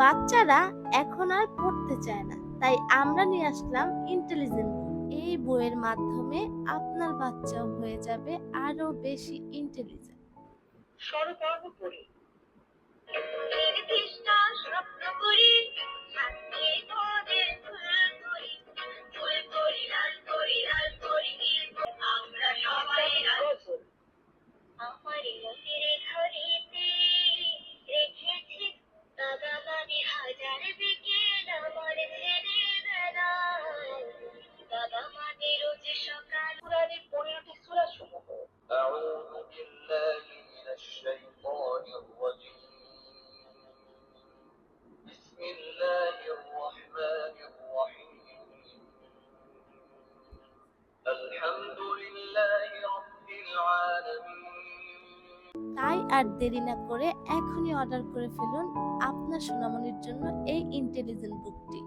বাচ্চারা এখন আর পড়তে চায় না, তাই আমরা নিয়ে আসলাম ইন্টেলিজেন্ট বুক। এই বইয়ের মাধ্যমে আপনার বাচ্চাও হয়ে যাবে আরো বেশি ইন্টেলিজেন্ট। সর্বকর্ম করি নির্দিষ্ট স্বপ্ন করি থাকতে তোদের ফুল করি লাল করি আমরা সবাই আমার মনের ঘড়িতে রেখেছি দাদা মানে হাজার বিকেল আমার ছেলেবেলায় দাদা মানে রোজ সকাল পুরানি 15টি সূরা সমূহ أعوذ بالله من الشيطان الرجيم بسم الله الرحمن الرحيم الحمد لله رب العالمين তাই আর দেরি না করে এখনই অর্ডার করে ফেলুন আপনার সোনামণির জন্য এই ইন্টেলিজেন্ট বুকটি।